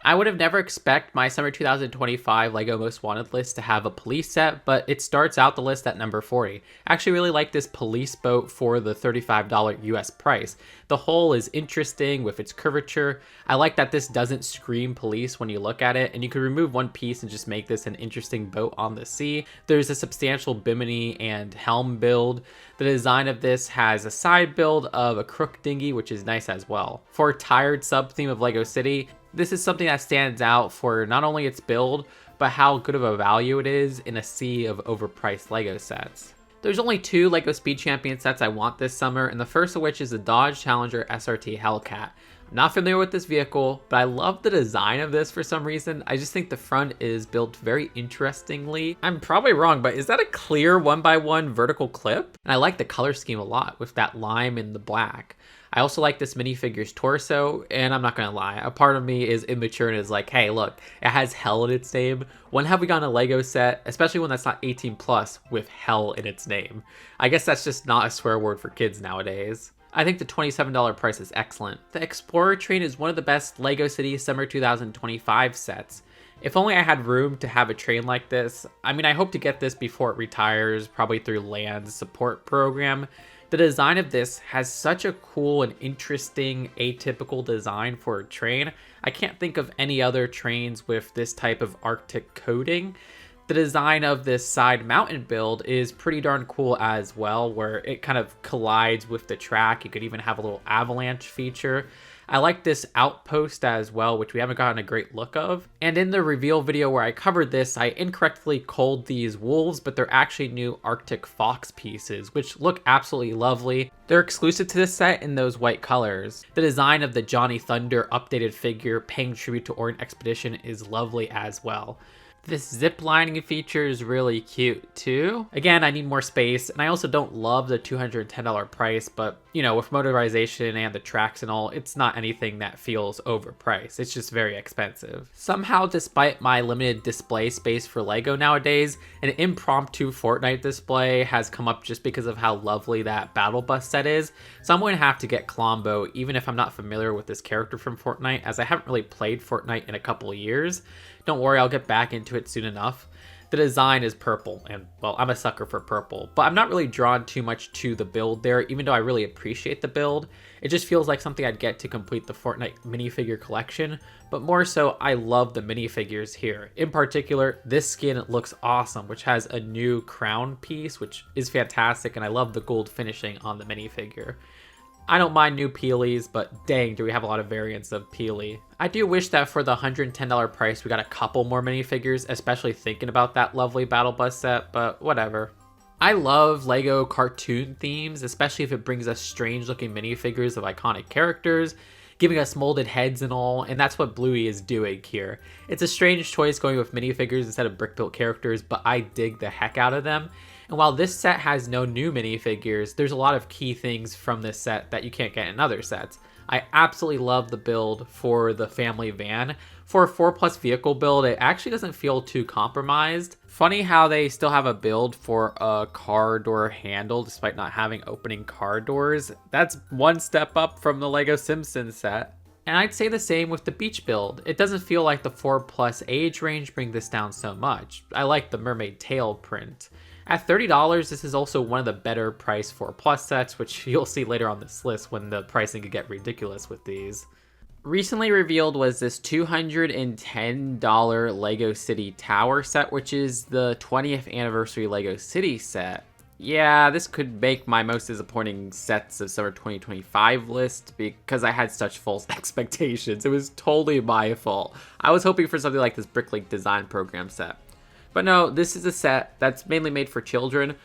I would have never expect my summer 2025 LEGO Most Wanted list to have a police set, but it starts out the list at number 40. I actually really like this police boat for the $35 US price. The hull is interesting with its curvature. I like that this doesn't scream police when you look at it, and you could remove one piece and just make this an interesting boat on the sea. There's a substantial bimini and helm build. The design of this has a side build of a crook dinghy, which is nice as well. For a tired sub-theme of LEGO City, this is something that stands out for not only its build, but how good of a value it is in a sea of overpriced LEGO sets. There's only two LEGO Speed Champion sets I want this summer, and the first of which is the Dodge Challenger SRT Hellcat. I'm not familiar with this vehicle, but I love the design of this for some reason. I just think the front is built very interestingly. I'm probably wrong, but is that a clear 1x1 vertical clip? And I like the color scheme a lot with that lime and the black. I also like this minifigure's torso, and I'm not gonna lie, a part of me is immature and is like, hey, look, it has hell in its name. When have we gotten a LEGO set, especially one that's not 18 plus, with hell in its name? I guess that's just not a swear word for kids nowadays. I think the $27 price is excellent. The Explorer train is one of the best LEGO City Summer 2025 sets. If only I had room to have a train like this. I mean, I hope to get this before it retires, probably through Land's support program. The design of this has such a cool and interesting atypical design for a train. I can't think of any other trains with this type of Arctic coating. The design of this side mountain build is pretty darn cool as well, where it kind of collides with the track. You could even have a little avalanche feature. I like this outpost as well, which we haven't gotten a great look of. And in the reveal video where I covered this, I incorrectly called these wolves, but they're actually new Arctic fox pieces, which look absolutely lovely. They're exclusive to this set in those white colors. The design of the Johnny Thunder updated figure paying tribute to Orient Expedition is lovely as well. This zip lining feature is really cute too. Again, I need more space, and I also don't love the $210 price, but you know, with motorization and the tracks and all, it's not anything that feels overpriced. It's just very expensive. Somehow, despite my limited display space for LEGO nowadays, an impromptu Fortnite display has come up just because of how lovely that battle bus set is. So I'm going to have to get Klombo, even if I'm not familiar with this character from Fortnite, as I haven't really played Fortnite in a couple of years. Don't worry, I'll get back into it soon enough. The design is purple, and well, I'm a sucker for purple, but I'm not really drawn too much to the build there, even though I really appreciate the build. It just feels like something I'd get to complete the Fortnite minifigure collection, but more so, I love the minifigures here. In particular, this skin looks awesome, which has a new crown piece, which is fantastic, and I love the gold finishing on the minifigure. I don't mind new Peelies, but dang, do we have a lot of variants of Peely. I do wish that for the $110 price, we got a couple more minifigures, especially thinking about that lovely Battle Bus set, but whatever. I love LEGO cartoon themes, especially if it brings us strange looking minifigures of iconic characters, giving us molded heads and all, and that's what Bluey is doing here. It's a strange choice going with minifigures instead of brick-built characters, but I dig the heck out of them. And while this set has no new minifigures, there's a lot of key things from this set that you can't get in other sets. I absolutely love the build for the family van. For a 4+ vehicle build, it actually doesn't feel too compromised. Funny how they still have a build for a car door handle despite not having opening car doors. That's one step up from the LEGO Simpsons set. And I'd say the same with the beach build. It doesn't feel like the 4+ age range bring this down so much. I like the mermaid tail print. At $30, this is also one of the better priced 4+ sets, which you'll see later on this list when the pricing could get ridiculous with these. Recently revealed was this $210 LEGO City Tower set, which is the 20th anniversary LEGO City set. Yeah, this could make my most disappointing sets of summer 2025 list because I had such false expectations. It was totally my fault. I was hoping for something like this Bricklink design program set. But no, this is a set that's mainly made for children,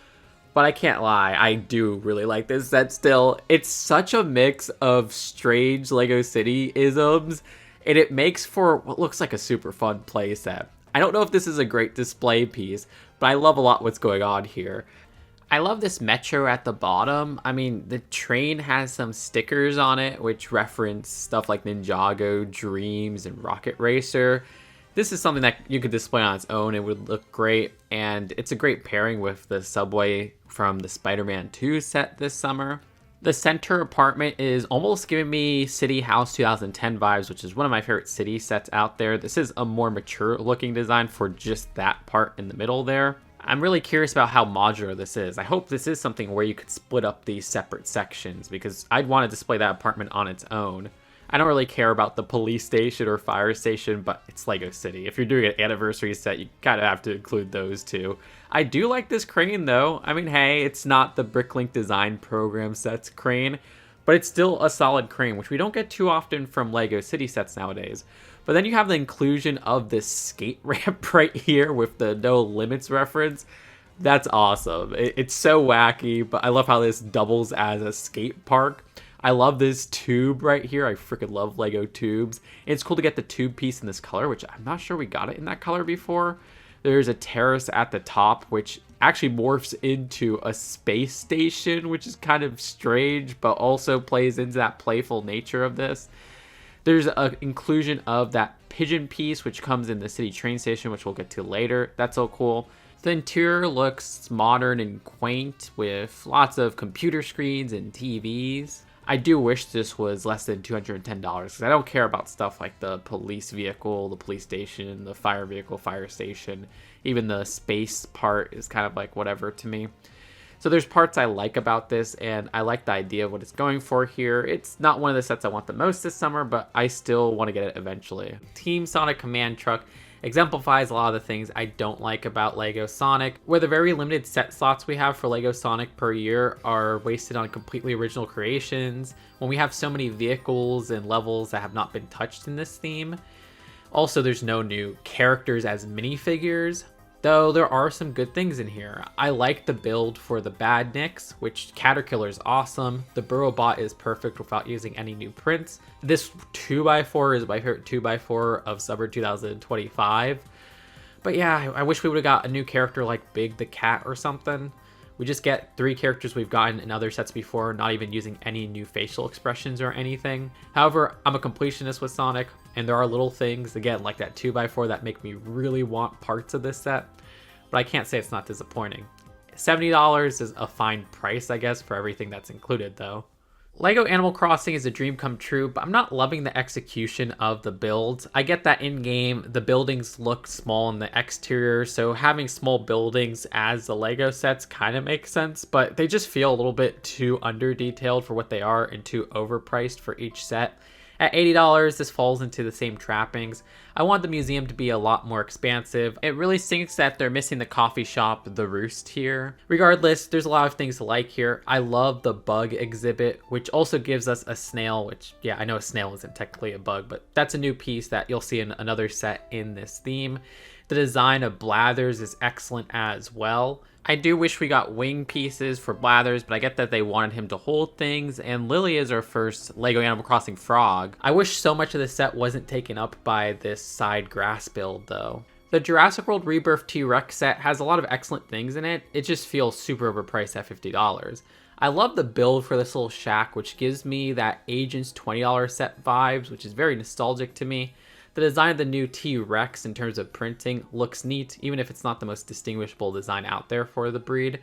but I can't lie, I do really like this set still. It's such a mix of strange LEGO City isms, and it makes for what looks like a super fun play set. I don't know if this is a great display piece, but I love a lot what's going on here. I love this metro at the bottom. I mean, the train has some stickers on it, which reference stuff like Ninjago, Dreams, and Rocket Racer. This is something that you could display on its own. It would look great, and it's a great pairing with the subway from the Spider-Man 2 set this summer. The center apartment is almost giving me City House 2010 vibes, which is one of my favorite city sets out there. This is a more mature looking design for just that part in the middle there. I'm really curious about how modular this is. I hope this is something where you could split up these separate sections, because I'd want to display that apartment on its own. I don't really care about the police station or fire station, but it's LEGO City. If you're doing an anniversary set, you kind of have to include those too. I do like this crane though. I mean, hey, it's not the Bricklink Design Program sets crane, but it's still a solid crane, which we don't get too often from LEGO City sets nowadays. But then you have the inclusion of this skate ramp right here with the No Limits reference. That's awesome. It's so wacky, but I love how this doubles as a skate park. I love this tube right here. I freaking love LEGO tubes. It's cool to get the tube piece in this color, which I'm not sure we got it in that color before. There's a terrace at the top, which actually morphs into a space station, which is kind of strange, but also plays into that playful nature of this. There's an inclusion of that pigeon piece, which comes in the city train station, which we'll get to later. That's so cool. The interior looks modern and quaint with lots of computer screens and TVs. I do wish this was less than $210 because I don't care about stuff like the police vehicle, the police station, the fire vehicle, fire station. Even the space part is kind of like whatever to me. So there's parts I like about this, and I like the idea of what it's going for here. It's not one of the sets I want the most this summer, but I still want to get it eventually. Team Sonic Command Truck exemplifies a lot of the things I don't like about LEGO Sonic, where the very limited set slots we have for LEGO Sonic per year are wasted on completely original creations, when we have so many vehicles and levels that have not been touched in this theme. Also, there's no new characters as minifigures, though there are some good things in here. I like the build for the Badniks, which Caterpillar is awesome. The Burrowbot is perfect without using any new prints. This 2x4 is my favorite 2x4 of summer 2025. But yeah, I wish we would have got a new character like Big the Cat or something. We just get 3 characters we've gotten in other sets before, not even using any new facial expressions or anything. However, I'm a completionist with Sonic, and there are little things, again, like that 2x4 that make me really want parts of this set, but I can't say it's not disappointing. $70 is a fine price, I guess, for everything that's included, though. LEGO Animal Crossing is a dream come true, but I'm not loving the execution of the builds. I get that in-game, the buildings look small in the exterior, so having small buildings as the LEGO sets kind of makes sense, but they just feel a little bit too under-detailed for what they are and too overpriced for each set. At $80, this falls into the same trappings. I want the museum to be a lot more expansive. It really stinks that they're missing the coffee shop, The Roost here. Regardless, there's a lot of things to like here. I love the bug exhibit, which also gives us a snail, which, yeah, I know a snail isn't technically a bug, but that's a new piece that you'll see in another set in this theme. The design of Blathers is excellent as well. I do wish we got wing pieces for Blathers, but I get that they wanted him to hold things, and Lily is our first LEGO Animal Crossing frog. I wish so much of the set wasn't taken up by this side grass build, though. The Jurassic World Rebirth T-Rex set has a lot of excellent things in it. It just feels super overpriced at $50. I love the build for this little shack, which gives me that Agents $20 set vibes, which is very nostalgic to me. The design of the new T-Rex in terms of printing looks neat, even if it's not the most distinguishable design out there for the breed.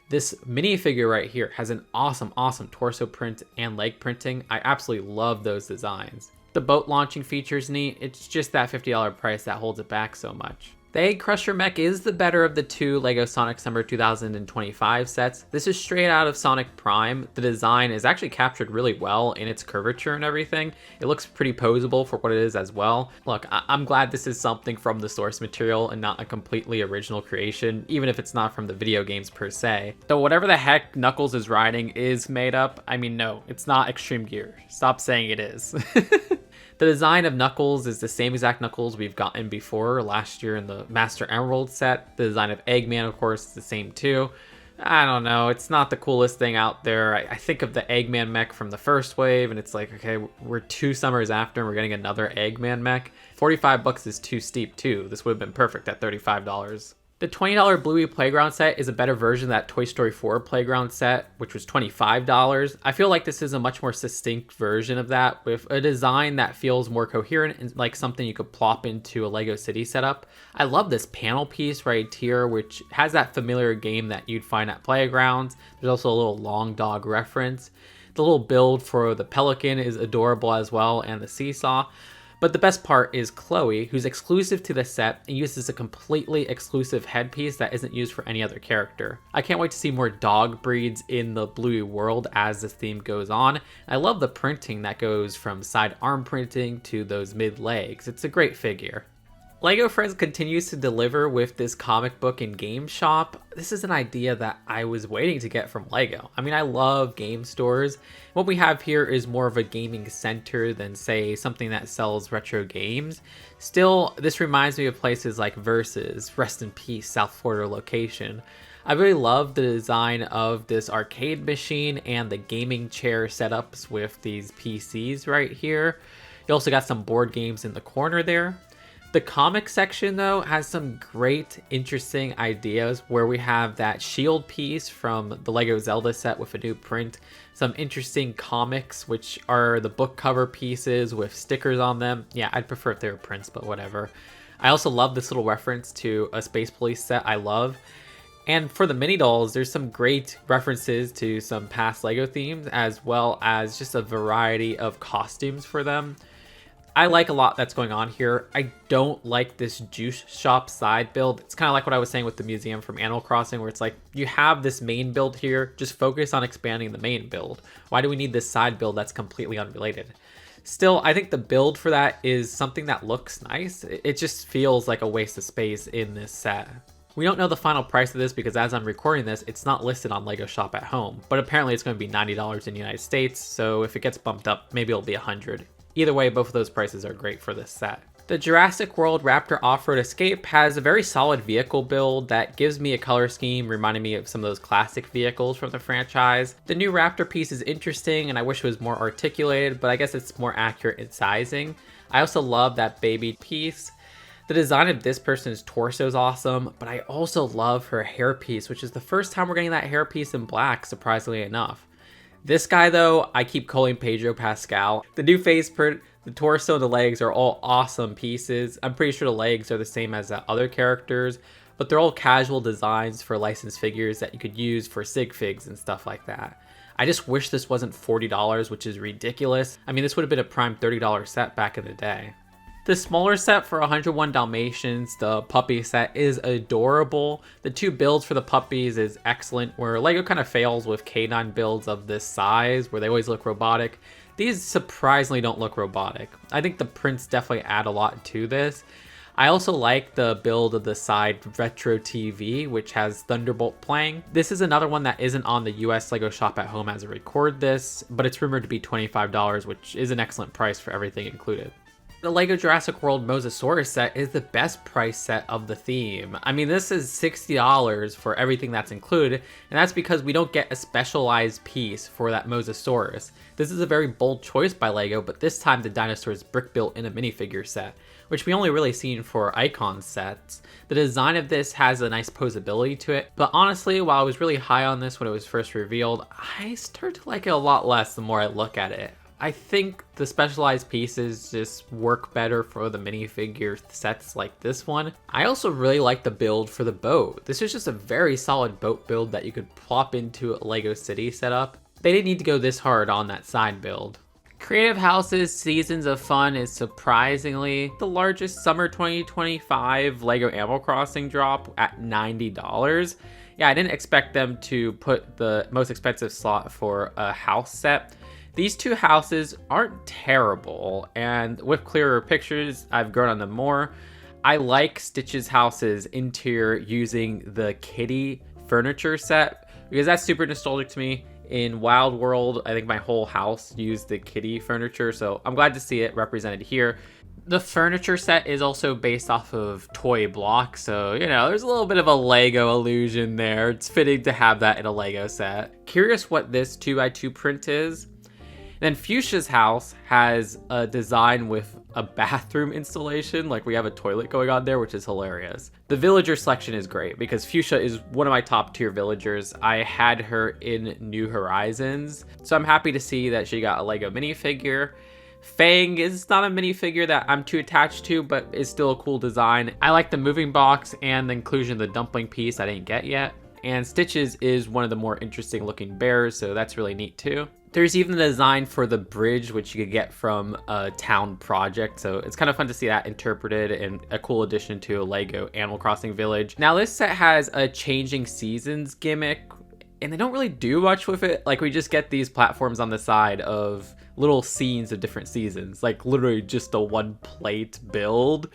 This minifigure right here has an awesome torso print and leg printing. I absolutely love those designs. The boat launching feature is neat. It's just that $50 price that holds it back so much. The Egg Crusher mech is the better of the 2 LEGO Sonic Summer 2025 sets. This is straight out of Sonic Prime. The design is actually captured really well in its curvature and everything. It looks pretty posable for what it is as well. Look, I'm glad this is something from the source material and not a completely original creation, even if it's not from the video games per se. Though whatever the heck Knuckles is riding is made up, I mean, no, it's not Extreme Gear. Stop saying it is. The design of Knuckles is the same exact Knuckles we've gotten before last year in the Master Emerald set. The design of Eggman, of course, is the same too. I don't know, it's not the coolest thing out there. I think of the Eggman mech from the first wave, and it's like, okay, we're 2 summers after and we're getting another Eggman mech. $45 is too steep too. This would have been perfect at $35. The $20 Bluey playground set is a better version of that Toy Story 4 playground set, which was $25. I feel like this is a much more succinct version of that, with a design that feels more coherent and like something you could plop into a Lego City setup. I love this panel piece right here, which has that familiar game that you'd find at playgrounds. There's also a little long dog reference. The little build for the pelican is adorable as well, and the seesaw. But the best part is Chloe, who's exclusive to the set and uses a completely exclusive headpiece that isn't used for any other character. I can't wait to see more dog breeds in the Bluey world as this theme goes on. I love the printing that goes from side arm printing to those mid legs. It's a great figure. LEGO Friends continues to deliver with this comic book and game shop. This is an idea that I was waiting to get from LEGO. I mean, I love game stores. What we have here is more of a gaming center than, say, something that sells retro games. Still, this reminds me of places like Versus, Rest in Peace, South Florida location. I really love the design of this arcade machine and the gaming chair setups with these PCs right here. You also got some board games in the corner there. The comic section, though, has some great, interesting ideas where we have that shield piece from the LEGO Zelda set with a new print, some interesting comics, which are the book cover pieces with stickers on them. Yeah, I'd prefer if they were prints, but whatever. I also love this little reference to a Space Police set I love. And for the mini dolls, there's some great references to some past LEGO themes, as well as just a variety of costumes for them. I like a lot that's going on here. I don't like this juice shop side build. It's kind of like what I was saying with the museum from Animal Crossing, where it's like, you have this main build here, just focus on expanding the main build. Why do we need this side build that's completely unrelated? Still, I think the build for that is something that looks nice. It just feels like a waste of space in this set. We don't know the final price of this because as I'm recording this, it's not listed on LEGO Shop at Home, but apparently it's going to be $90 in the United States, so if it gets bumped up, maybe it'll be $100. Either way, both of those prices are great for this set. The Jurassic World Raptor Off-Road Escape has a very solid vehicle build that gives me a color scheme reminding me of some of those classic vehicles from the franchise. The new Raptor piece is interesting and I wish it was more articulated, but I guess it's more accurate in sizing. I also love that baby piece. The design of this person's torso is awesome, but I also love her hairpiece, which is the first time we're getting that hairpiece in black, surprisingly enough. This guy, though, I keep calling Pedro Pascal. The new face print, the torso, and the legs are all awesome pieces. I'm pretty sure the legs are the same as the other characters, but they're all casual designs for licensed figures that you could use for sig figs and stuff like that. I just wish this wasn't $40, which is ridiculous. I mean, this would have been a prime $30 set back in the day. The smaller set for 101 Dalmatians, the puppy set, is adorable. The two builds for the puppies is excellent, where LEGO kind of fails with canine builds of this size, where they always look robotic. These surprisingly don't look robotic. I think the prints definitely add a lot to this. I also like the build of the side retro TV, which has Thunderbolt playing. This is another one that isn't on the US LEGO Shop at Home as I record this, but it's rumored to be $25, which is an excellent price for everything included. The LEGO Jurassic World Mosasaurus set is the best price set of the theme. I mean, this is $60 for everything that's included, and that's because we don't get a specialized piece for that Mosasaurus. This is a very bold choice by LEGO, but this time the dinosaur is brick built in a minifigure set, which we only really seen for icon sets. The design of this has a nice posability to it, but honestly, while I was really high on this when it was first revealed, I started to like it a lot less the more I look at it. I think the specialized pieces just work better for the minifigure sets like this one. I also really like the build for the boat. This is just a very solid boat build that you could plop into a LEGO City setup. They didn't need to go this hard on that side build. Creative House's Seasons of Fun is surprisingly the largest summer 2025 LEGO Animal Crossing drop at $90. Yeah, I didn't expect them to put the most expensive slot for a house set. These two houses aren't terrible, and with clearer pictures, I've grown on them more. I like Stitch's house's interior using the kitty furniture set, because that's super nostalgic to me. In Wild World, I think my whole house used the kitty furniture, so I'm glad to see it represented here. The furniture set is also based off of toy blocks, so, you know, there's a little bit of a Lego illusion there. It's fitting to have that in a Lego set. Curious what this 2x2 print is. Then Fuchsia's house has a design with a bathroom installation, like we have a toilet going on there, which is hilarious. The villager selection is great because Fuchsia is one of my top tier villagers. I had her in New Horizons, so I'm happy to see that she got a LEGO minifigure. Fang is not a minifigure that I'm too attached to, but is still a cool design. I like the moving box and the inclusion of the dumpling piece I didn't get yet. And Stitches is one of the more interesting looking bears, so that's really neat too. There's even the design for the bridge, which you could get from a town project, so it's kind of fun to see that interpreted and a cool addition to a LEGO Animal Crossing village. Now this set has a changing seasons gimmick, and they don't really do much with it. Like, we just get these platforms on the side of little scenes of different seasons, like literally just a one plate build.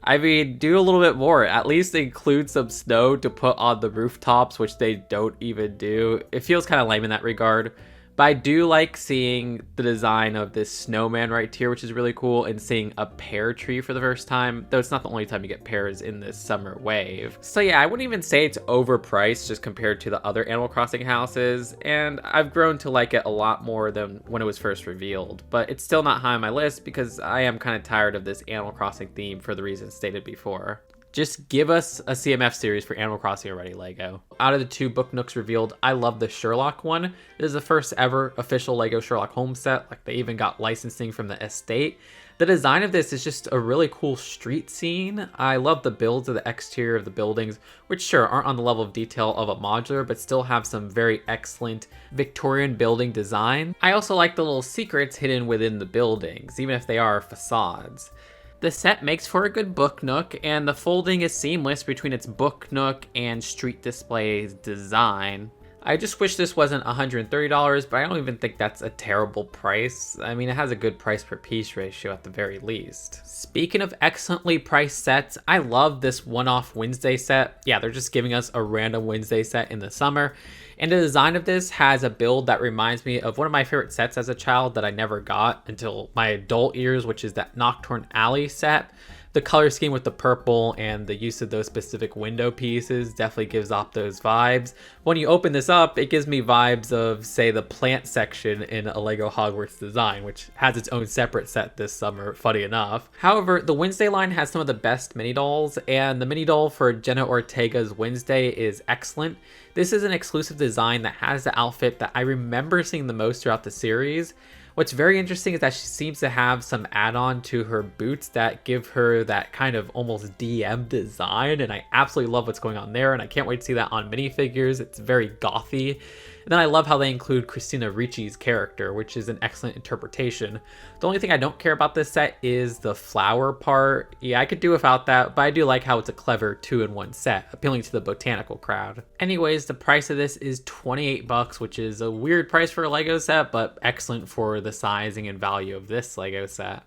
I mean, do a little bit more. At least include some snow to put on the rooftops, which they don't even do. It feels kind of lame in that regard. But I do like seeing the design of this snowman right here, which is really cool, and seeing a pear tree for the first time, though it's not the only time you get pears in this summer wave. So yeah, I wouldn't even say it's overpriced just compared to the other Animal Crossing houses, and I've grown to like it a lot more than when it was first revealed. But it's still not high on my list because I am kind of tired of this Animal Crossing theme for the reasons stated before. Just give us a CMF series for Animal Crossing already, LEGO. Out of the 2 book Nooks revealed, I love the Sherlock one. This is the first ever official LEGO Sherlock Holmes set. Like, they even got licensing from the estate. The design of this is just a really cool street scene. I love the builds of the exterior of the buildings, which sure aren't on the level of detail of a modular, but still have some very excellent Victorian building design. I also like the little secrets hidden within the buildings, even if they are facades. The set makes for a good book nook, and the folding is seamless between its book nook and street displays design. I just wish this wasn't $130, but I don't even think that's a terrible price. I mean, it has a good price per piece ratio at the very least. Speaking of excellently priced sets, I love this one-off Wednesday set. Yeah, they're just giving us a random Wednesday set in the summer. And the design of this has a build that reminds me of one of my favorite sets as a child that I never got until my adult years, which is that Nocturne Alley set. The color scheme with the purple and the use of those specific window pieces definitely gives off those vibes. When you open this up, it gives me vibes of, say, the plant section in a LEGO Hogwarts design, which has its own separate set this summer, funny enough. However, the Wednesday line has some of the best mini dolls, and the mini doll for Jenna Ortega's Wednesday is excellent. This is an exclusive design that has the outfit that I remember seeing the most throughout the series. What's very interesting is that she seems to have some add-on to her boots that give her that kind of almost DM design, and I absolutely love what's going on there, and I can't wait to see that on minifigures. It's very gothy. And then I love how they include Christina Ricci's character, which is an excellent interpretation. The only thing I don't care about this set is the flower part. Yeah, I could do without that, but I do like how it's a clever 2-in-1 set, appealing to the botanical crowd. Anyways, the price of this is $28, which is a weird price for a LEGO set, but excellent for the sizing and value of this LEGO set.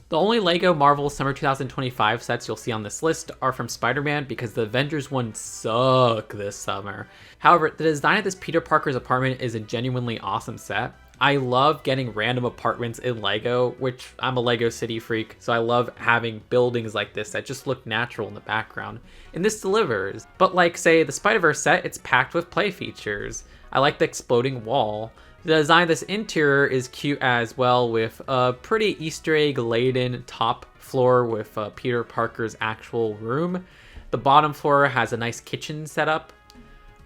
The only LEGO Marvel Summer 2025 sets you'll see on this list are from Spider-Man because the Avengers one suck this summer. However, the design of this Peter Parker's apartment is a genuinely awesome set. I love getting random apartments in LEGO, which I'm a LEGO city freak, so I love having buildings like this that just look natural in the background. And this delivers. But like, say, the Spider-Verse set, it's packed with play features. I like the exploding wall. The design of this interior is cute as well, with a pretty Easter egg laden top floor with Peter Parker's actual room. The bottom floor has a nice kitchen setup.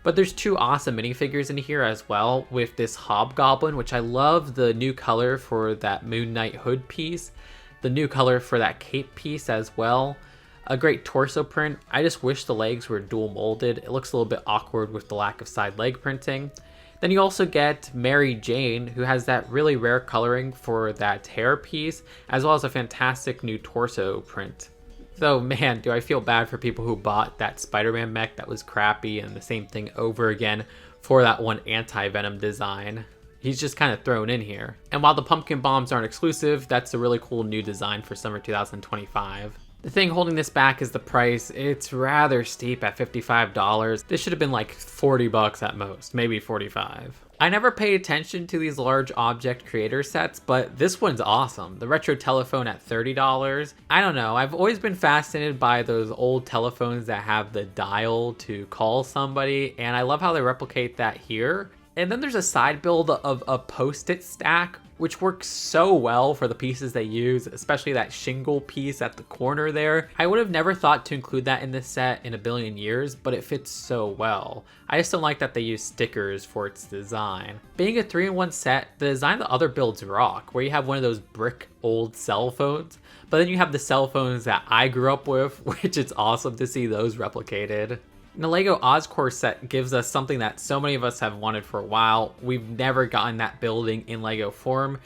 But there's 2 awesome minifigures in here as well, with this Hobgoblin, which I love the new color for that Moon Knight hood piece, the new color for that cape piece as well. A great torso print. I just wish the legs were dual molded. It looks a little bit awkward with the lack of side leg printing. Then you also get Mary Jane, who has that really rare coloring for that hair piece, as well as a fantastic new torso print. Though, man, do I feel bad for people who bought that Spider-Man mech that was crappy and the same thing over again for that one anti-Venom design. He's just kind of thrown in here. And while the pumpkin bombs aren't exclusive, that's a really cool new design for summer 2025. The thing holding this back is the price. It's rather steep at $55. This should have been like $40 at most, maybe $45. I never paid attention to these large object creator sets, but this one's awesome. The retro telephone at $30. I don't know, I've always been fascinated by those old telephones that have the dial to call somebody, and I love how they replicate that here. And then there's a side build of a post-it stack, which works so well for the pieces they use, especially that shingle piece at the corner there. I would have never thought to include that in this set in a billion years, but it fits so well. I just don't like that they use stickers for its design. Being a 3-in-1 set, the design of the other builds rock, where you have one of those brick old cell phones, but then you have the cell phones that I grew up with, which it's awesome to see those replicated. And the LEGO Oscorp set gives us something that so many of us have wanted for a while. We've never gotten that building in LEGO form.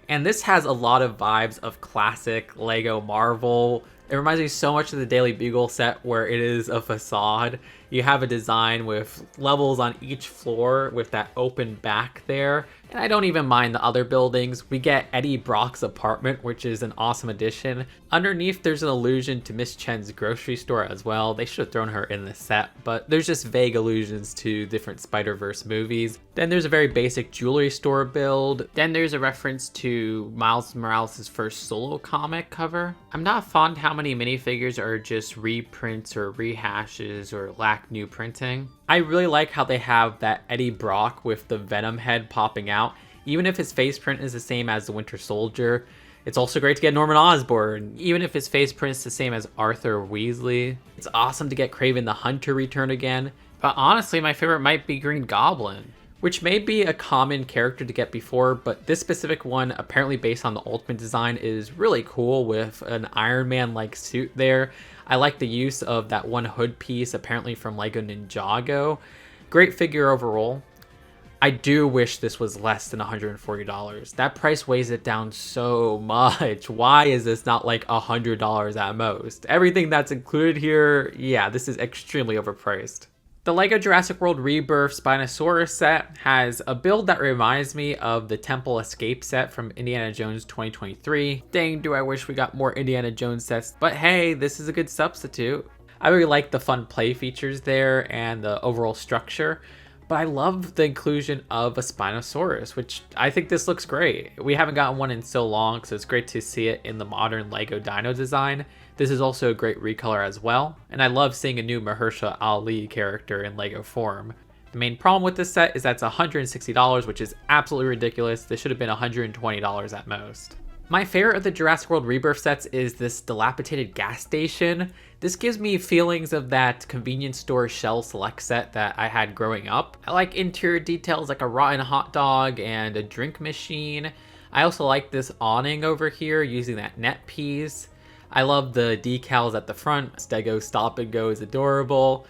And this has a lot of vibes of classic LEGO Marvel. It reminds me so much of the Daily Bugle set where it is a facade. You have a design with levels on each floor with that open back there. And I don't even mind the other buildings. We get Eddie Brock's apartment, which is an awesome addition. Underneath, there's an allusion to Miss Chen's grocery store as well. They should have thrown her in the set, but there's just vague allusions to different Spider-Verse movies. Then there's a very basic jewelry store build. Then there's a reference to Miles Morales' first solo comic cover. I'm not fond how many minifigures are just reprints or rehashes or lack new printing. I really like how they have that Eddie Brock with the Venom head popping out. Even if his face print is the same as the Winter Soldier, it's also great to get Norman Osborn. Even if his face print is the same as Arthur Weasley. It's awesome to get Kraven the Hunter return again. But honestly, my favorite might be Green Goblin, which may be a common character to get before, but this specific one, apparently based on the Ultimate design, is really cool with an Iron Man-like suit there. I like the use of that one hood piece, apparently from LEGO Ninjago. Great figure overall. I do wish this was less than $140. That price weighs it down so much. Why is this not like $100 at most? Everything that's included here, yeah, this is extremely overpriced. The LEGO Jurassic World Rebirth Spinosaurus set has a build that reminds me of the Temple Escape set from Indiana Jones 2023. Dang, do I wish we got more Indiana Jones sets, but hey, this is a good substitute. I really like the fun play features there and the overall structure, but I love the inclusion of a Spinosaurus, which I think this looks great. We haven't gotten one in so long, so it's great to see it in the modern LEGO Dino design. This is also a great recolor as well, and I love seeing a new Mahershala Ali character in LEGO form. The main problem with this set is that it's $160, which is absolutely ridiculous. This should have been $120 at most. My favorite of the Jurassic World Rebirth sets is this dilapidated gas station. This gives me feelings of that convenience store Shell Select set that I had growing up. I like interior details like a rotten hot dog and a drink machine. I also like this awning over here using that net piece. I love the decals at the front. Stego Stop and Go is adorable.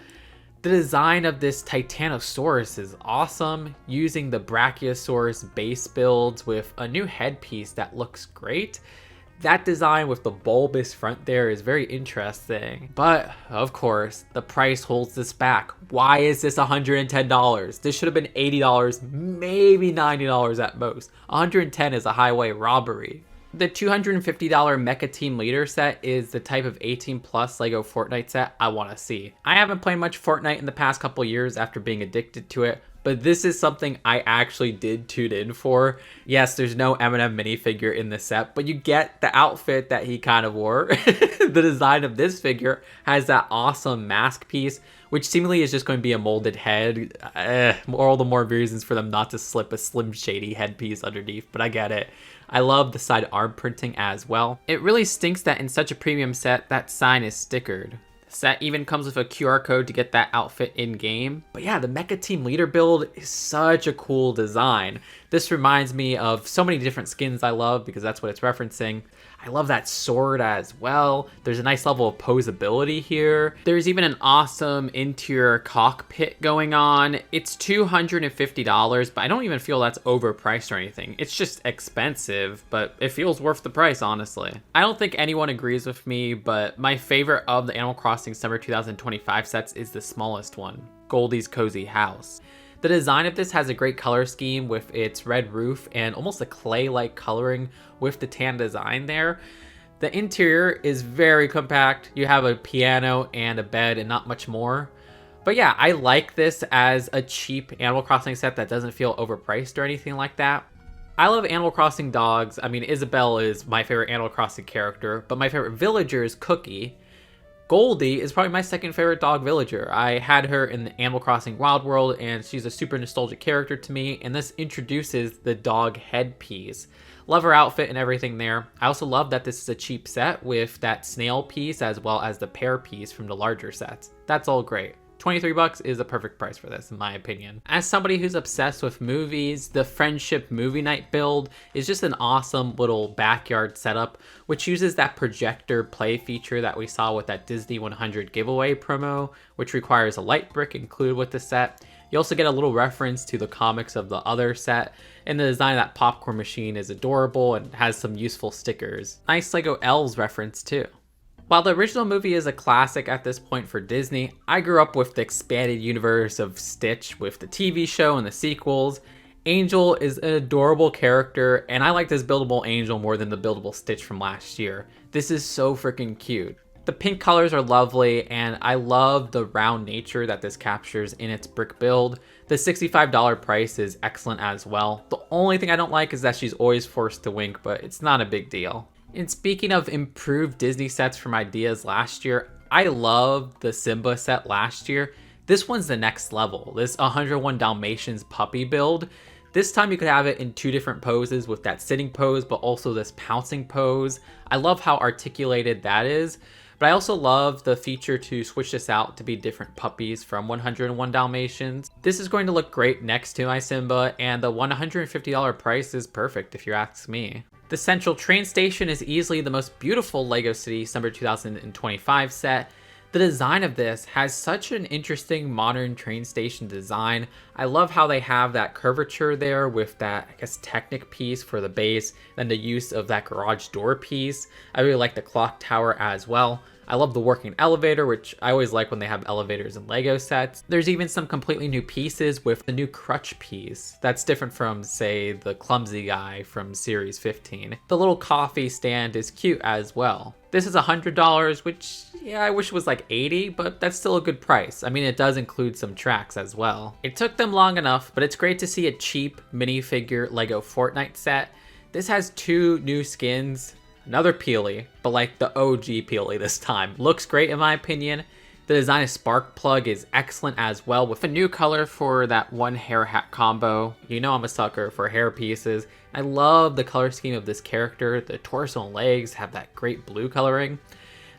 The design of this Titanosaurus is awesome, using the Brachiosaurus base builds with a new headpiece that looks great. That design with the bulbous front there is very interesting. But, of course, the price holds this back. Why is this $110? This should have been $80, maybe $90 at most. $110 is a highway robbery. The $250 Mecha Team Leader set is the type of 18 plus LEGO Fortnite set I want to see. I haven't played much Fortnite in the past couple years after being addicted to it, but this is something I actually did tune in for. Yes, there's no Eminem minifigure in the set, but you get the outfit that he kind of wore. The design of this figure has that awesome mask piece, which seemingly is just going to be a molded head. All the more reasons for them not to slip a Slim Shady headpiece underneath, but I get it. I love the side arm printing as well. It really stinks that in such a premium set, that sign is stickered. The set even comes with a QR code to get that outfit in-game. But yeah, the Mecha Team Leader build is such a cool design. This reminds me of so many different skins I love because that's what it's referencing. I love that sword as well. There's a nice level of posability here. There's even an awesome interior cockpit going on. It's $250, but I don't even feel that's overpriced or anything. It's just expensive, but it feels worth the price, honestly. I don't think anyone agrees with me, but my favorite of the Animal Crossing Summer 2025 sets is the smallest one, Goldie's Cozy House. The design of this has a great color scheme with its red roof and almost a clay-like coloring with the tan design there. The interior is very compact. You have a piano and a bed and not much more. But yeah, I like this as a cheap Animal Crossing set that doesn't feel overpriced or anything like that. I love Animal Crossing dogs. I mean, Isabelle is my favorite Animal Crossing character, but my favorite villager is Cookie. Goldie is probably my second favorite dog villager. I had her in the Animal Crossing Wild World, and she's a super nostalgic character to me, and this introduces the dog headpiece. Love her outfit and everything there. I also love that this is a cheap set with that snail piece as well as the pear piece from the larger sets. That's all great. 23 bucks is a perfect price for this, in my opinion. As somebody who's obsessed with movies, the Friendship Movie Night build is just an awesome little backyard setup, which uses that projector play feature that we saw with that Disney 100 giveaway promo, which requires a light brick included with the set. You also get a little reference to the comics of the other set, and the design of that popcorn machine is adorable and has some useful stickers. Nice LEGO Elves reference too. While the original movie is a classic at this point for Disney, I grew up with the expanded universe of Stitch with the TV show and the sequels. Angel is an adorable character, and I like this buildable Angel more than the buildable Stitch from last year. This is so freaking cute. The pink colors are lovely, and I love the round nature that this captures in its brick build. The $65 price is excellent as well. The only thing I don't like is that she's always forced to wink, but it's not a big deal. And speaking of improved Disney sets from ideas last year, I loved the Simba set last year. This one's the next level. This 101 Dalmatians puppy build. This time you could have it in two different poses with that sitting pose, but also this pouncing pose. I love how articulated that is. But I also love the feature to switch this out to be different puppies from 101 Dalmatians. This is going to look great next to my Simba, and the $150 price is perfect if you ask me. The Central Train Station is easily the most beautiful LEGO City Summer 2025 set. The design of this has such an interesting modern train station design. I love how they have that curvature there with that, I guess, Technic piece for the base, and the use of that garage door piece. I really like the clock tower as well. I love the working elevator, which I always like when they have elevators in LEGO sets. There's even some completely new pieces with the new crutch piece. That's different from, say, the clumsy guy from Series 15. The little coffee stand is cute as well. This is $100, which, yeah, I wish it was like $80, but that's still a good price. I mean, it does include some tracks as well. It took them long enough, but it's great to see a cheap minifigure LEGO Fortnite set. This has two new skins. Another Peely, but like the OG Peely this time. Looks great in my opinion. The design of Sparkplug is excellent as well, with a new color for that one hair hat combo. You know I'm a sucker for hair pieces. I love the color scheme of this character. The torso and legs have that great blue coloring.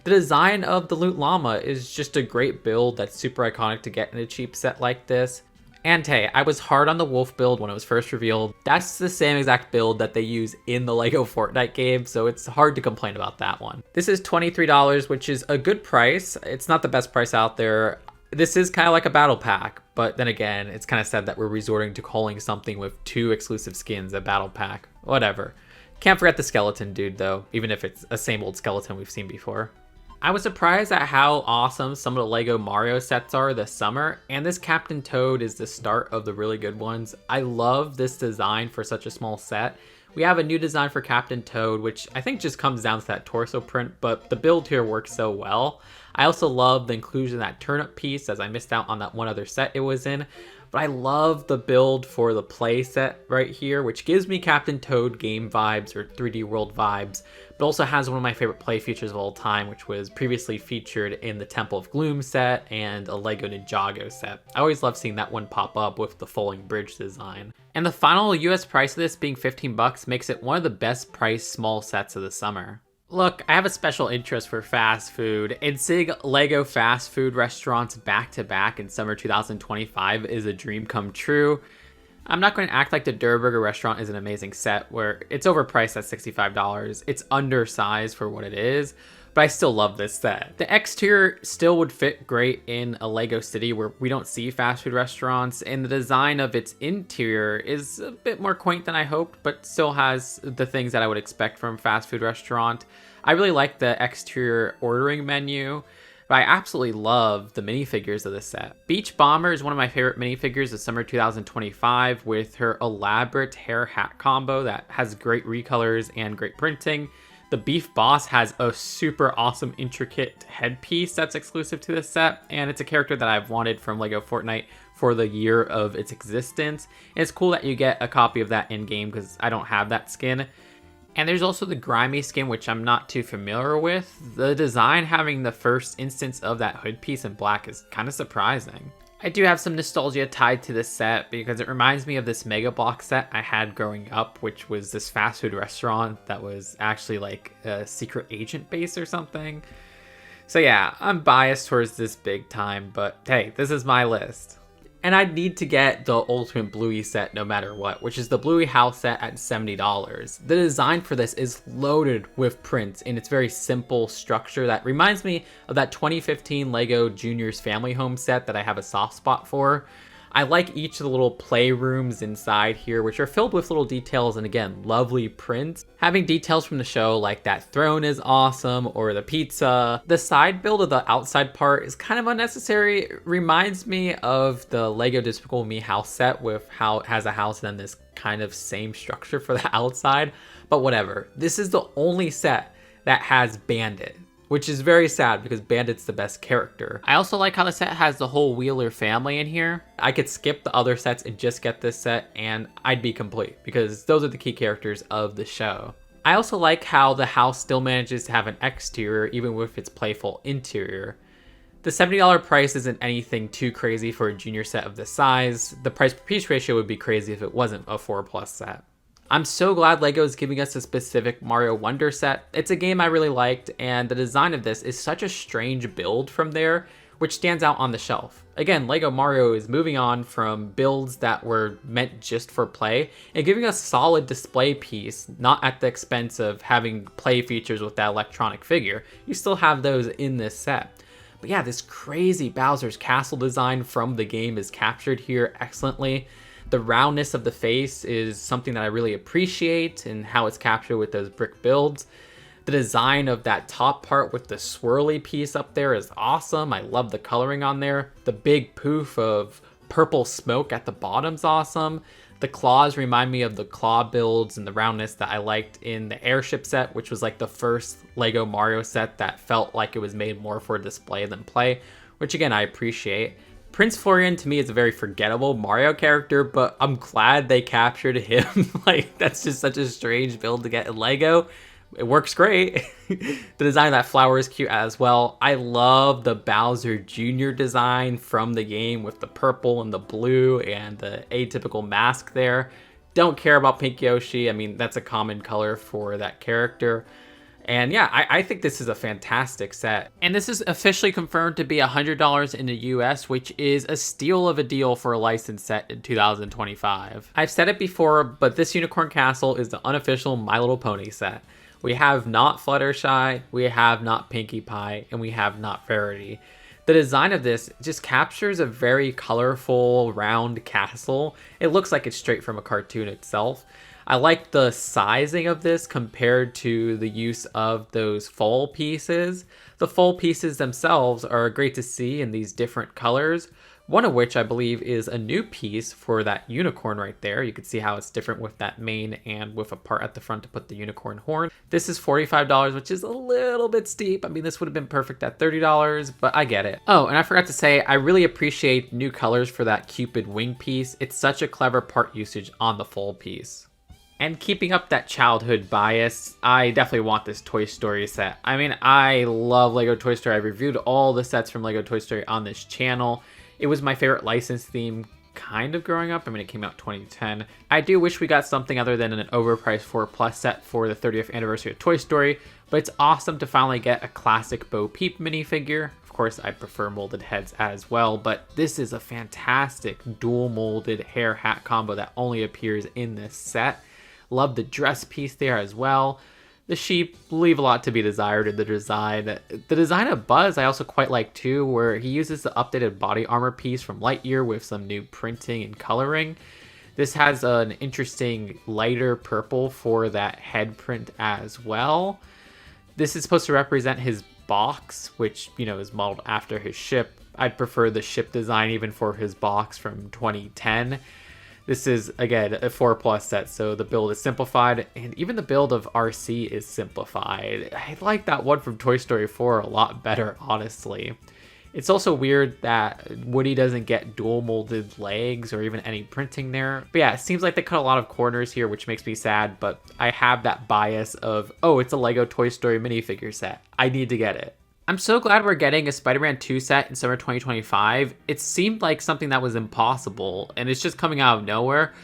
The design of the Loot Llama is just a great build that's super iconic to get in a cheap set like this. And hey, I was hard on the wolf build when it was first revealed. That's the same exact build that they use in the LEGO Fortnite game, so it's hard to complain about that one. This is $23, which is a good price. It's not the best price out there. This is kind of like a battle pack, but then again, it's kind of sad that we're resorting to calling something with two exclusive skins a battle pack. Whatever. Can't forget the skeleton dude though, even if it's a same old skeleton we've seen before. I was surprised at how awesome some of the LEGO Mario sets are this summer, and this Captain Toad is the start of the really good ones. I love this design for such a small set. We have a new design for Captain Toad, which I think just comes down to that torso print, but the build here works so well. I also love the inclusion of that turnip piece, as I missed out on that one other set it was in. But I love the build for the play set right here, which gives me Captain Toad game vibes or 3D World vibes, but also has one of my favorite play features of all time, which was previously featured in the Temple of Gloom set and a LEGO Ninjago set. I always love seeing that one pop up with the falling bridge design. And the final US price of this being 15 bucks makes it one of the best priced small sets of the summer. Look, I have a special interest for fast food, and seeing LEGO fast food restaurants back to back in summer 2025 is a dream come true. I'm not going to act like the Durr Burger restaurant is an amazing set where it's overpriced at $65. It's undersized for what it is, but I still love this set. The exterior still would fit great in a LEGO city where we don't see fast food restaurants, and the design of its interior is a bit more quaint than I hoped, but still has the things that I would expect from a fast food restaurant. I really like the exterior ordering menu, but I absolutely love the minifigures of this set. Beach Bomber is one of my favorite minifigures of summer 2025 with her elaborate hair hat combo that has great recolors and great printing. The Beef Boss has a super awesome intricate headpiece that's exclusive to this set, and it's a character that I've wanted from LEGO Fortnite for the year of its existence. And it's cool that you get a copy of that in-game because I don't have that skin. And there's also the grimy skin, which I'm not too familiar with. The design having the first instance of that hood piece in black is kind of surprising. I do have some nostalgia tied to this set because it reminds me of this Mega Block set I had growing up, which was this fast food restaurant that was actually like a secret agent base or something. So yeah, I'm biased towards this big time, but hey, this is my list. And I'd need to get the Ultimate Bluey set no matter what, which is the Bluey house set at $70. The design for this is loaded with prints in its very simple structure that reminds me of that 2015 LEGO Junior's Family Home set that I have a soft spot for. I like each of the little playrooms inside here, which are filled with little details and again, lovely prints. Having details from the show like that throne is awesome, or the pizza. The side build of the outside part is kind of unnecessary. It reminds me of the LEGO Despicable Me house set with how it has a house and then this kind of same structure for the outside, but whatever. This is the only set that has Bandit, which is very sad because Bandit's the best character. I also like how the set has the whole Wheeler family in here. I could skip the other sets and just get this set and I'd be complete because those are the key characters of the show. I also like how the house still manages to have an exterior even with its playful interior. The $70 price isn't anything too crazy for a junior set of this size. The price per piece ratio would be crazy if it wasn't a 4+ set. I'm so glad LEGO is giving us a specific Mario Wonder set. It's a game I really liked, and the design of this is such a strange build from there, which stands out on the shelf. Again, LEGO Mario is moving on from builds that were meant just for play and giving us a solid display piece, not at the expense of having play features with that electronic figure. You still have those in this set. But yeah, this crazy Bowser's Castle design from the game is captured here excellently. The roundness of the face is something that I really appreciate and how it's captured with those brick builds. The design of that top part with the swirly piece up there is awesome. I love the coloring on there. The big poof of purple smoke at the bottom's awesome. The claws remind me of the claw builds and the roundness that I liked in the airship set, which was like the first LEGO Mario set that felt like it was made more for display than play, which again, I appreciate. Prince Florian to me is a very forgettable Mario character, but I'm glad they captured him. Like, that's just such a strange build to get in LEGO. It works great. The design of that flower is cute as well. I love the Bowser Jr. design from the game with the purple and the blue and the atypical mask there. Don't care about Pink Yoshi. I mean, that's a common color for that character. And yeah, I think this is a fantastic set. And this is officially confirmed to be $100 in the US, which is a steal of a deal for a licensed set in 2025. I've said it before, but this Unicorn Castle is the unofficial My Little Pony set. We have not Fluttershy, we have not Pinkie Pie, and we have not Verity. The design of this just captures a very colorful, round castle. It looks like it's straight from a cartoon itself. I like the sizing of this compared to the use of those foil pieces. The foil pieces themselves are great to see in these different colors, one of which I believe is a new piece for that unicorn right there. You can see how it's different with that mane and with a part at the front to put the unicorn horn. This is $45, which is a little bit steep. I mean, this would have been perfect at $30, but I get it. Oh, and I forgot to say, I really appreciate new colors for that Cupid wing piece. It's such a clever part usage on the full piece. And keeping up that childhood bias, I definitely want this Toy Story set. I mean, I love LEGO Toy Story. I've reviewed all the sets from LEGO Toy Story on this channel. It was my favorite licensed theme kind of growing up. I mean, it came out 2010. I do wish we got something other than an overpriced 4+ set for the 30th anniversary of Toy Story, but it's awesome to finally get a classic Bo Peep minifigure. Of course, I prefer molded heads as well, but this is a fantastic dual molded hair hat combo that only appears in this set. Love the dress piece there as well. The sheep leave a lot to be desired in the design. The design of Buzz I also quite like too, where he uses the updated body armor piece from Lightyear with some new printing and coloring. This has an interesting lighter purple for that head print as well. This is supposed to represent his box, which, you know, is modeled after his ship. I'd prefer the ship design even for his box from 2010. This is, again, a 4+ set, so the build is simplified, and even the build of RC is simplified. I like that one from Toy Story 4 a lot better, honestly. It's also weird that Woody doesn't get dual molded legs or even any printing there. But yeah, it seems like they cut a lot of corners here, which makes me sad, but I have that bias of, oh, it's a LEGO Toy Story minifigure set. I need to get it. I'm so glad we're getting a Spider-Man 2 set in summer 2025. It seemed like something that was impossible, and it's just coming out of nowhere.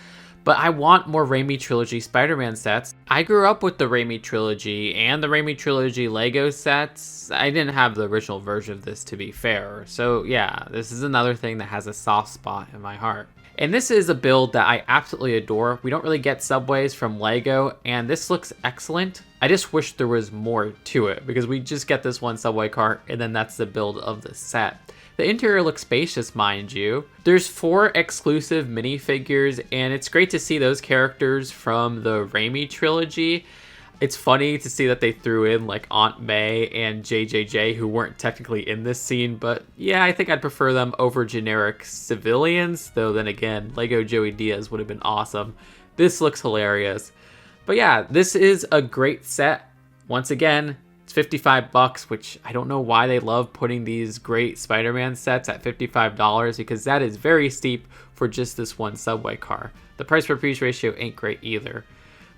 But I want more Raimi Trilogy Spider-Man sets. I grew up with the Raimi Trilogy and the Raimi Trilogy Lego sets. I didn't have the original version of this, to be fair. So yeah, this is another thing that has a soft spot in my heart. And this is a build that I absolutely adore. We don't really get subways from LEGO, and this looks excellent. I just wish there was more to it, because we just get this one subway car, and then that's the build of the set. The interior looks spacious, mind you. There's 4 exclusive minifigures, and it's great to see those characters from the Raimi trilogy. It's funny to see that they threw in like Aunt May and JJJ, who weren't technically in this scene, but yeah, I think I'd prefer them over generic civilians, though then again, Lego Joey Diaz would have been awesome. This looks hilarious. But yeah, this is a great set. Once again, it's $55, which I don't know why they love putting these great Spider-Man sets at $55, because that is very steep for just this one subway car. The price per piece ratio ain't great either.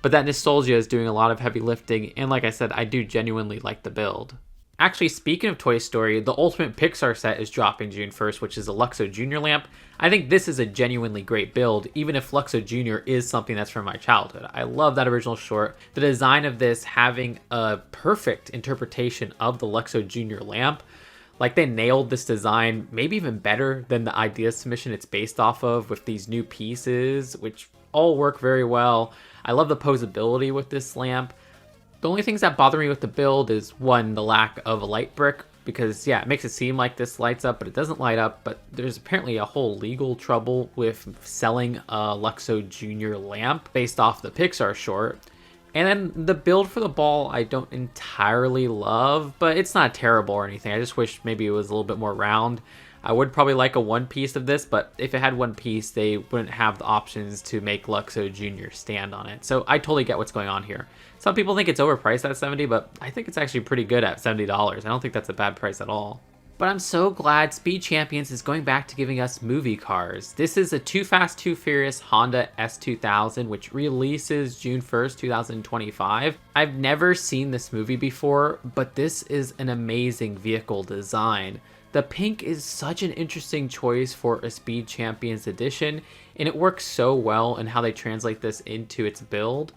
But that nostalgia is doing a lot of heavy lifting, and like I said, I do genuinely like the build. Actually, speaking of Toy Story, the Ultimate Pixar set is dropping June 1st, which is a Luxo Jr. lamp. I think this is a genuinely great build, even if Luxo Jr. is something that's from my childhood. I love that original short. The design of this having a perfect interpretation of the Luxo Jr. lamp. Like, they nailed this design, maybe even better than the idea submission it's based off of, with these new pieces, which all work very well. I love the posability with this lamp. The only things that bother me with the build is, one, the lack of a light brick, because yeah, it makes it seem like this lights up, but it doesn't light up. But there's apparently a whole legal trouble with selling a Luxo Jr. lamp based off the Pixar short. And then the build for the ball I don't entirely love, but it's not terrible or anything. I just wish maybe it was a little bit more round. I would probably like a one piece of this, but if it had one piece, they wouldn't have the options to make Luxo Jr. stand on it. So I totally get what's going on here. Some people think it's overpriced at $70, but I think it's actually pretty good at $70. I don't think that's a bad price at all. But I'm so glad Speed Champions is going back to giving us movie cars. This is a Too Fast, Too Furious Honda S2000, which releases June 1st, 2025. I've never seen this movie before, but this is an amazing vehicle design. The pink is such an interesting choice for a Speed Champions edition, and it works so well in how they translate this into its build.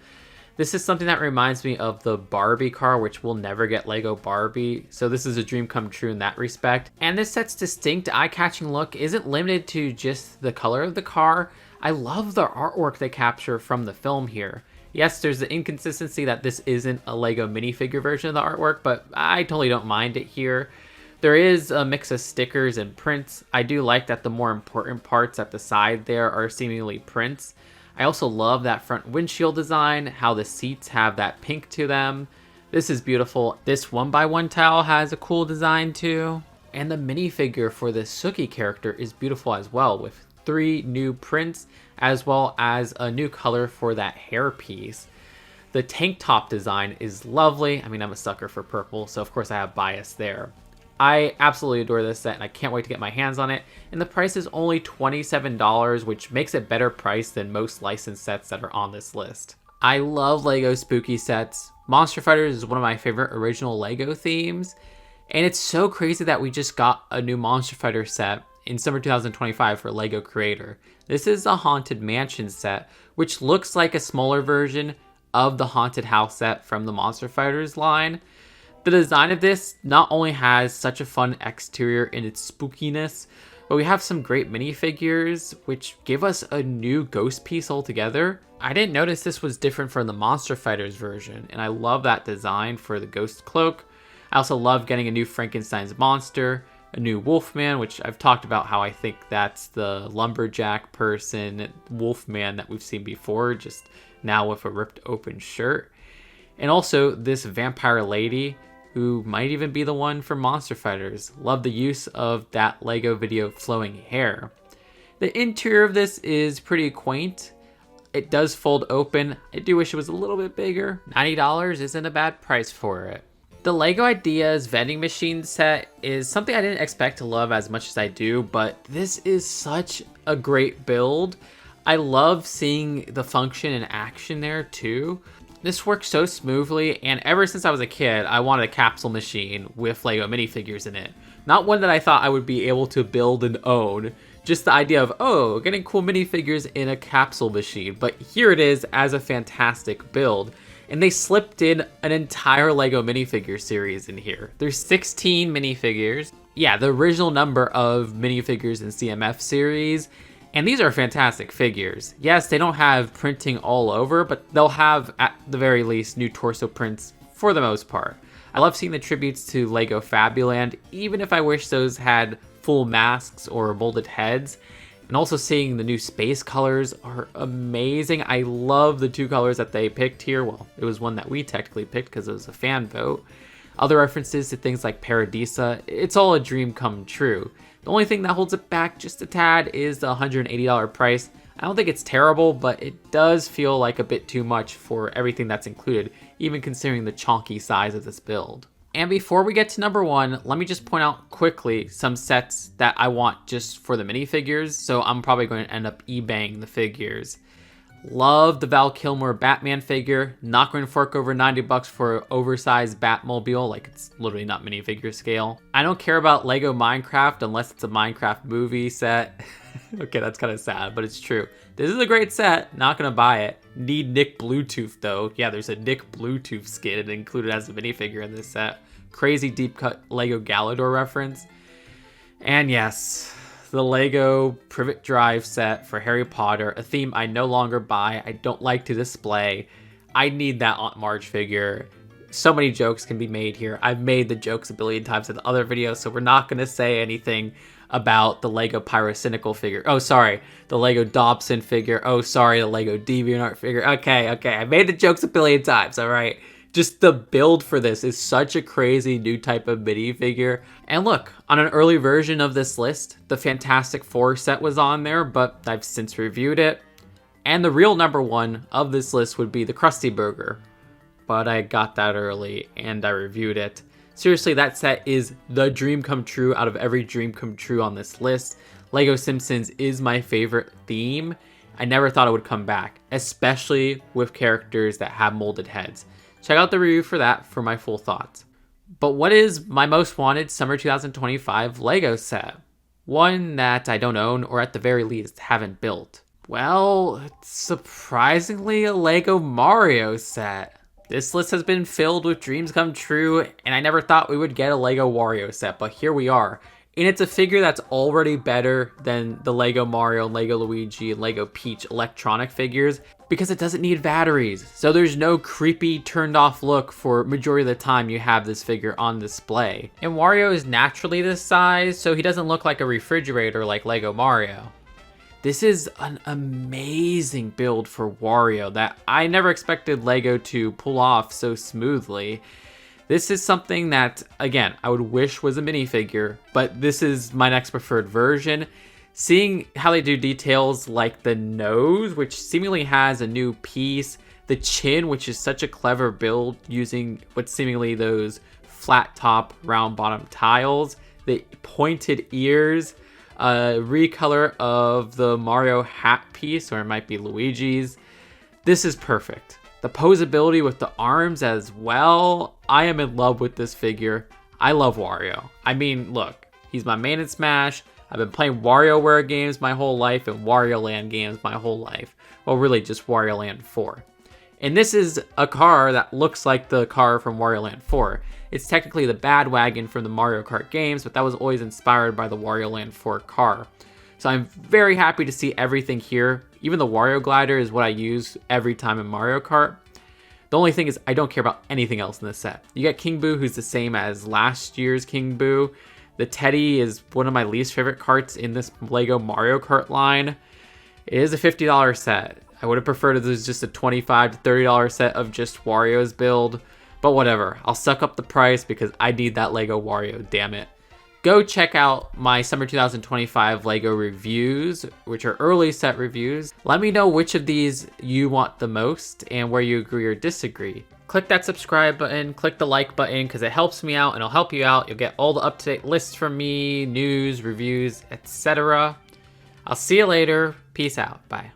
This is something that reminds me of the Barbie car, which will never get Lego Barbie, so this is a dream come true in that respect. And this set's distinct, eye-catching look isn't limited to just the color of the car. I love the artwork they capture from the film here. Yes, there's the inconsistency that this isn't a Lego minifigure version of the artwork, but I totally don't mind it here. There is a mix of stickers and prints. I do like that the more important parts at the side there are seemingly prints. I also love that front windshield design, how the seats have that pink to them. This is beautiful. This 1x1 tile has a cool design too. And the minifigure for the Sookie character is beautiful as well, with 3 new prints as well as a new color for that hair piece. The tank top design is lovely. I mean, I'm a sucker for purple, so of course I have bias there. I absolutely adore this set, and I can't wait to get my hands on it. And the price is only $27, which makes it better priced than most licensed sets that are on this list. I love Lego spooky sets. Monster Fighters is one of my favorite original Lego themes. And it's so crazy that we just got a new Monster Fighter set in summer 2025 for Lego Creator. This is a Haunted Mansion set, which looks like a smaller version of the Haunted House set from the Monster Fighters line. The design of this not only has such a fun exterior in its spookiness, but we have some great minifigures, which give us a new ghost piece altogether. I didn't notice this was different from the Monster Fighters version, and I love that design for the ghost cloak. I also love getting a new Frankenstein's monster, a new Wolfman, which I've talked about how I think that's the lumberjack person Wolfman that we've seen before, just now with a ripped open shirt. And also this vampire lady, who might even be the one from Monster Fighters. Love the use of that Lego video flowing hair. The interior of this is pretty quaint. It does fold open. I do wish it was a little bit bigger. $90 isn't a bad price for it. The LEGO Ideas vending machine set is something I didn't expect to love as much as I do, but this is such a great build. I love seeing the function in action there too. This works so smoothly, and ever since I was a kid, I wanted a capsule machine with LEGO minifigures in it. Not one that I thought I would be able to build and own, just the idea of, oh, getting cool minifigures in a capsule machine. But here it is as a fantastic build. And they slipped in an entire LEGO minifigure series in here. There's 16 minifigures. Yeah, the original number of minifigures in CMF series. And these are fantastic figures. Yes, they don't have printing all over, but they'll have, at the very least, new torso prints for the most part. I love seeing the tributes to LEGO Fabuland, even if I wish those had full masks or molded heads. And also seeing the new space colors are amazing. I love the two colors that they picked here. Well, it was one that we technically picked because it was a fan vote. Other references to things like Paradisa. It's all a dream come true. The only thing that holds it back just a tad is the $180 price. I don't think it's terrible, but it does feel like a bit too much for everything that's included, even considering the chonky size of this build. And before we get to number one, let me just point out quickly some sets that I want just for the minifigures, so I'm probably going to end up eBaying the figures. Love the Val Kilmer Batman figure. Not going to fork over $90 for an oversized Batmobile, like it's literally not minifigure scale. I don't care about LEGO Minecraft unless it's a Minecraft movie set. Okay, that's kind of sad, but it's true. This is a great set, not gonna buy it. Need Nick Bluetooth though. Yeah, there's a Nick Bluetooth skin included as a minifigure in this set. Crazy deep cut LEGO Galador reference. And yes, the LEGO Privet Drive set for Harry Potter, a theme I no longer buy, I don't like to display. I need that Aunt Marge figure. So many jokes can be made here. I've made the jokes a billion times in other videos, so we're not gonna say anything about the LEGO Pyrocynical figure. Oh, sorry, the LEGO Dobson figure. Oh, sorry, the LEGO DeviantArt figure. Okay, I made the jokes a billion times, all right? Just the build for this is such a crazy new type of minifigure. And look, on an early version of this list, the Fantastic Four set was on there, but I've since reviewed it. And the real number one of this list would be the Krusty Burger. But I got that early and I reviewed it. Seriously, that set is the dream come true out of every dream come true on this list. LEGO Simpsons is my favorite theme. I never thought it would come back, especially with characters that have molded heads. Check out the review for that for my full thoughts. But what is my most wanted summer 2025 LEGO set? One that I don't own, or at the very least haven't built. Well, it's surprisingly a LEGO Mario set. This list has been filled with dreams come true, and I never thought we would get a LEGO Wario set, but here we are. And it's a figure that's already better than the LEGO Mario, LEGO Luigi, and LEGO Peach electronic figures because it doesn't need batteries. So there's no creepy turned off look for majority of the time you have this figure on display. And Wario is naturally this size, so he doesn't look like a refrigerator like LEGO Mario. This is an amazing build for Wario that I never expected LEGO to pull off so smoothly. This is something that, again, I would wish was a minifigure, but this is my next preferred version. Seeing how they do details like the nose, which seemingly has a new piece, the chin, which is such a clever build using what's seemingly those flat top, round bottom tiles, the pointed ears, recolor of the Mario hat piece, or it might be Luigi's. This is perfect. The posability with the arms as well. I am in love with this figure. I love Wario. I mean, look, he's my main in Smash. I've been playing WarioWare games my whole life and Wario Land games my whole life. Well, really just Wario Land 4. And this is a car that looks like the car from Wario Land 4. It's technically the bad wagon from the Mario Kart games, but that was always inspired by the Wario Land 4 car. So I'm very happy to see everything here. Even the Wario glider is what I use every time in Mario Kart. The only thing is I don't care about anything else in this set. You get King Boo, who's the same as last year's King Boo. The Teddy is one of my least favorite carts in this LEGO Mario Kart line. It is a $50 set. I would have preferred if it was just a $25 to $30 set of just Wario's build. But whatever, I'll suck up the price because I need that LEGO Wario, damn it. Go check out my Summer 2025 LEGO reviews, which are early set reviews. Let me know which of these you want the most and where you agree or disagree. click that subscribe button, click the like button, because it helps me out and it'll help you out. You'll get all the up-to-date lists from me, news, reviews, etc. I'll see you later. Peace out. Bye.